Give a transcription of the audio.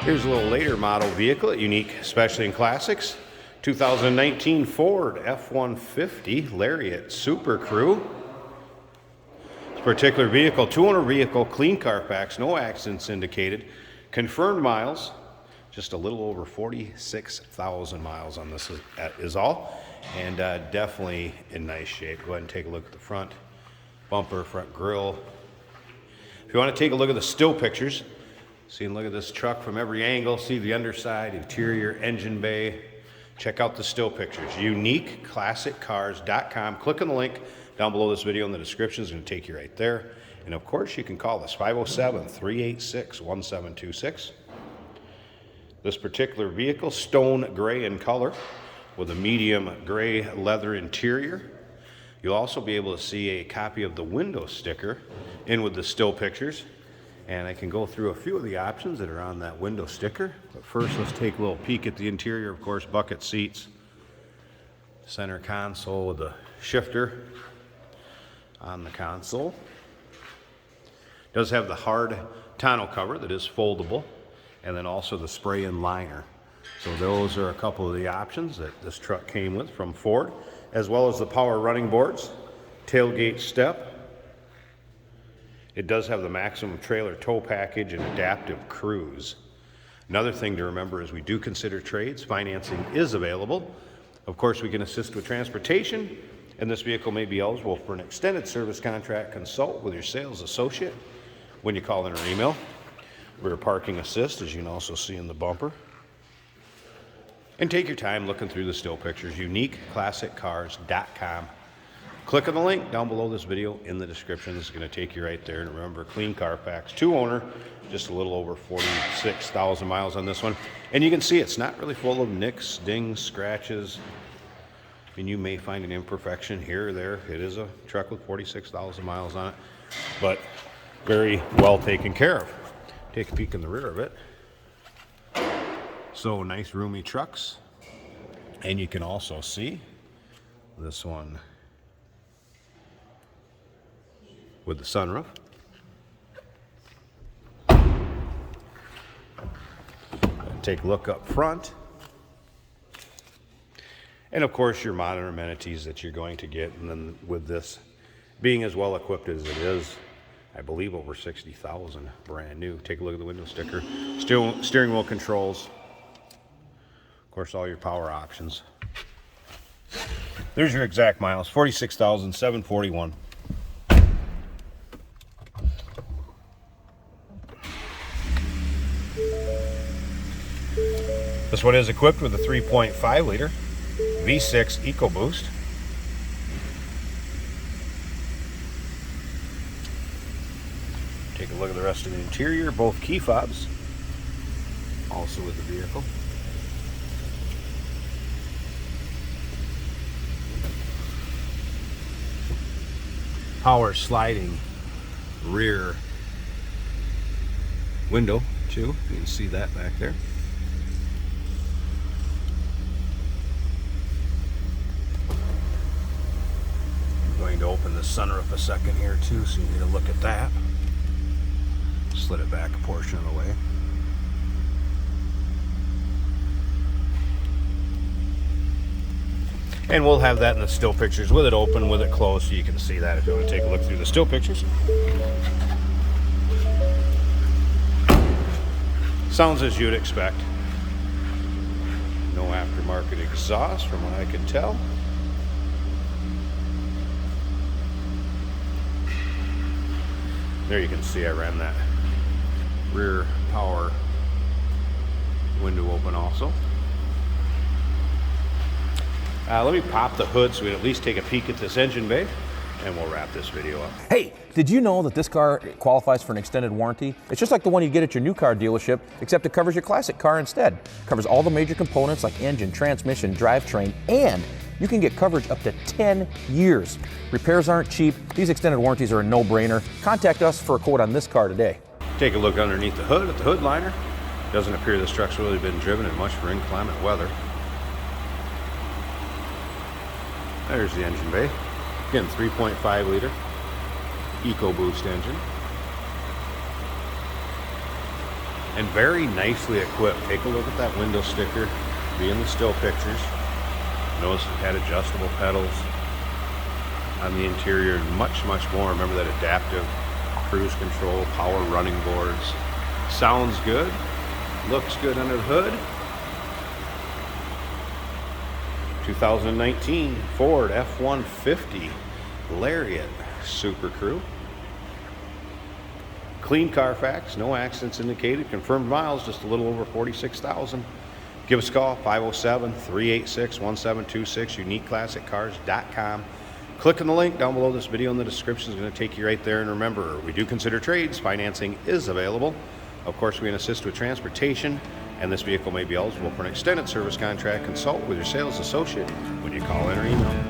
Here's a little later model vehicle, unique, especially in classics. 2019 Ford F-150 Lariat Supercrew. This particular vehicle, two-owner vehicle, clean Carfax, no accidents indicated, confirmed miles, just a little over 46,000 miles on this is all, and definitely in nice shape. Go ahead and take a look at the front bumper, front grille. If you want to take a look at the still pictures, so you can look at this truck from every angle, see the underside, interior, engine bay. Check out the still pictures. UniqueClassicCars.com. Click on the link down below this video in the description. It's going to take you right there. And of course, you can call us 507-386-1726. This particular vehicle, stone gray in color with a medium gray leather interior. You'll also be able to see a copy of the window sticker in with the still pictures. And I can go through a few of the options that are on that window sticker. But first, let's take a little peek at the interior. Of course, bucket seats, center console with a shifter on the console. It does have the hard tonneau cover that is foldable, and then also the spray-in liner. So those are a couple of the options that this truck came with from Ford, as well as the power running boards, tailgate step. It does have the maximum trailer tow package and adaptive cruise. Another thing to remember is we do consider trades. Financing is available. Of course, we can assist with transportation, and this vehicle may be eligible for an extended service contract. Consult with your sales associate when you call in or email. Rear parking assist, as you can also see in the bumper. And take your time looking through the still pictures. UniqueClassicCars.com. Click on the link down below this video in the description. This is going to take you right there. And remember, clean Carfax, two-owner, just a little over 46,000 miles on this one. And you can see it's not really full of nicks, dings, scratches. And you may find an imperfection here or there. It is a truck with 46,000 miles on it, but very well taken care of. Take a peek in the rear of it. So nice, roomy trucks. And you can also see this one with the sunroof. Take a look up front. And of course, your modern amenities that you're going to get. And then with this being as well equipped as it is, I believe over 60,000 brand new. Take a look at the window sticker. Steering wheel controls. Of course, all your power options. There's your exact miles, 46,741. This one is equipped with a 3.5 liter V6 EcoBoost. Take a look at the rest of the interior, both key fobs, also with the vehicle. Power sliding rear window too, you can see that back there. To open the sunroof a second here too, so you need to look at that. Slid it back a portion of the way. And we'll have that in the still pictures with it open, with it closed, so you can see that if you want to take a look through the still pictures. Sounds as you'd expect. No aftermarket exhaust from what I can tell. There you can see I ran that rear power window open also. Let me pop the hood so we can at least take a peek at this engine bay, and we'll wrap this video up. Hey, did you know that this car qualifies for an extended warranty? It's just like the one you get at your new car dealership, except it covers your classic car instead. It covers all the major components like engine, transmission, drivetrain, and you can get coverage up to 10 years. Repairs aren't cheap. These extended warranties are a no-brainer. Contact us for a quote on this car today. Take a look underneath the hood at the hood liner. Doesn't appear this truck's really been driven in much for inclement weather. There's the engine bay. Again, 3.5 liter EcoBoost engine. and very nicely equipped. Take a look at that window sticker, be in the still pictures. Notice it had adjustable pedals on the interior, and much more. Remember that adaptive cruise control, power running boards. Sounds good, looks good under the hood. 2019 Ford F-150 Lariat Supercrew. Clean Carfax, no accidents indicated, confirmed miles just a little over 46,000. Give us a call, 507-386-1726, uniqueclassiccars.com. Click on the link down below this video in the description. Is going to take you right there. And remember, we do consider trades. Financing is available. Of course, we can assist with transportation, and this vehicle may be eligible for an extended service contract. Consult with your sales associate when you call in or email.